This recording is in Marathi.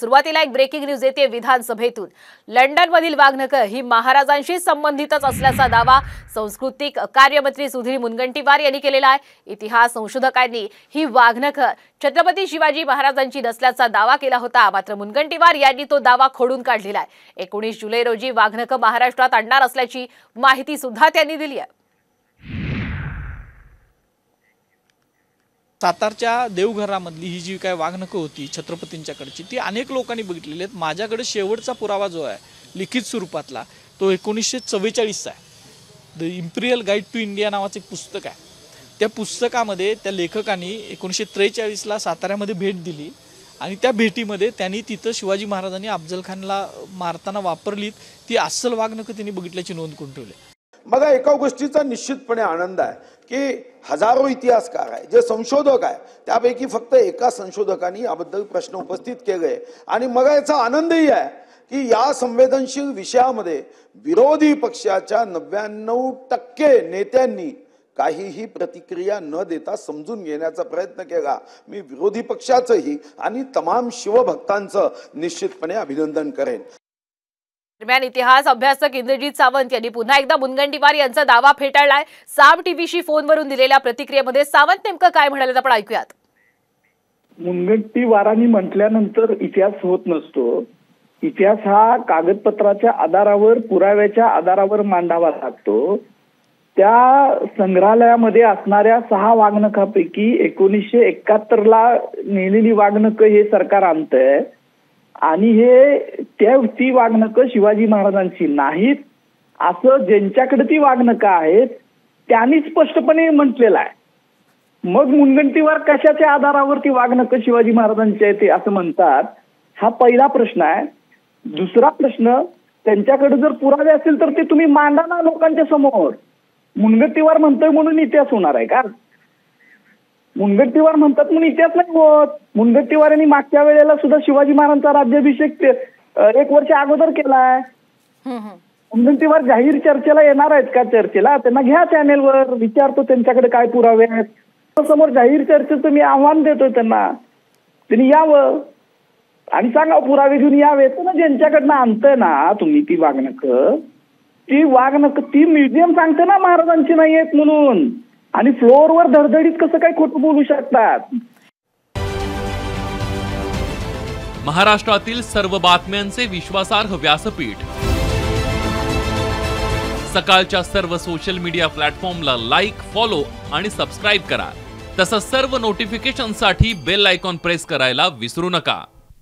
सुरुवातीला एक ब्रेकिंग न्यूज येते विधानसभेतून। लंडनमधील वाघनखं ही महाराजांशी संबंधितच असल्याचा दावा सांस्कृतिक कार्यमंत्री सुधीर मुनगंटीवार यांनी केलेला आहे। इतिहास संशोधकांनी ही वाघनखं छत्रपती शिवाजी महाराजांची नसल्याचा दावा केला होता, मात्र मुनगंटीवार यांनी तो दावा खोडून काढलेला आहे। 19 जुलै रोजी वाघनखं महाराष्ट्रात आणणार असल्याची माहिती सुद्धा त्यांनी दिली आहे। सातारच्या देवघरामधली ही जी काय वाघनखं होती छत्रपतींच्याकडची, ती अनेक लोकांनी बघितलेली आहेत। माझ्याकडे शेवटचा पुरावा जो आहे लिखित स्वरूपातला तो 1944चा आहे। The imperial guide to India नावाचं एक पुस्तक आहे। त्या पुस्तकामध्ये त्या लेखकांनी 1943ला साताऱ्यामध्ये भेट दिली आणि त्या भेटीमध्ये त्यांनी तिथं शिवाजी महाराजांनी अफजल खानला मारताना वापरलीत ती अस्सल वाघनखं त्यांनी बघितल्याची नोंद करून ठेवली। मला एका गोष्टीचा निश्चितपणे आनंद आहे की हजारो इतिहासकार आहे, जे संशोधक आहे, त्यापैकी फक्त एका संशोधकांनी याबद्दल प्रश्न उपस्थित केले आणि मला याचा आनंदही आहे की या संवेदनशील विषयामध्ये विरोधी पक्षाच्या 99% नेत्यांनी काहीही प्रतिक्रिया न देता समजून घेण्याचा प्रयत्न केला। मी विरोधी पक्षाचंही आणि तमाम शिवभक्तांचं निश्चितपणे अभिनंदन करेन। दरम्यान इतिहास अभ्यासक इंद्रजीत सावंत यांनी पुन्हा एकदा मुनगंटीवार यांचा दावा फेटाळलाय। साम टीव्हीशी फोनवरून दिलेल्या प्रतिक्रियेमध्ये सावंत नेमकं काय म्हणाले आपण ऐकूयात। मुनगंटीवारांनी म्हटल्यानंतर इतिहास होत नसतो। इतिहास हा कागदपत्राच्या आधारावर, पुराव्याच्या आधारावर मांडावा लागतो। त्या संग्रहालयामध्ये असणाऱ्या 6 वाघनखापैकी 1971ला नेलेली वाघनखं हे सरकार आणतंय आणि हे ती वाघनखं शिवाजी महाराजांची नाहीत असं ज्यांच्याकडे ती वाघनखं आहेत त्यांनी स्पष्टपणे म्हटलेलं आहे। मग मुनगंटीवार कशाच्या आधारावर ती वाघनखं शिवाजी महाराजांची आहे ते असं म्हणतात, हा पहिला प्रश्न आहे। दुसरा प्रश्न, त्यांच्याकडे जर पुरावे असेल तर ते तुम्ही मांडा ना लोकांच्या समोर। मुनगंटीवार म्हणतोय म्हणून इतिहास होणार आहे का? मुनगंटीवार म्हणतात म्हणून इतिहास नाही होत। मुनगंटीवारांनी मागच्या वेळेला सुद्धा शिवाजी महाराजांचा राज्याभिषेक 1 वर्ष अगोदर केलाय। मुनगंटीवार जाहीर चर्चेला येणार आहेत का? चर्चेला त्यांना घ्या चॅनेलवर, विचारतो त्यांच्याकडे काय पुरावे आहेत। समोर जाहीर चर्चेचं मी आव्हान देतोय त्यांना, त्यांनी यावं आणि सांगा पुरावे घेऊन यावेत ना। ज्यांच्याकडनं आणतंय ना तुम्ही ती वाघनखं, ती म्युझियम सांगते ना महाराजांची नाही आहेत म्हणून, आणि फ्लोअरवर धडधडीत कसं काय खोटं बोलू शकतात? महाराष्ट्रातील सर्व बातम्यांचे विश्वासार्ह व्यासपीठ, सकाळच्या सर्व सोशल मीडिया प्लॅटफॉर्मला लाईक, फॉलो आणि सबस्क्राईब करा। तसंच सर्व नोटिफिकेशनसाठी बेल आयकॉन प्रेस करायला विसरू नका।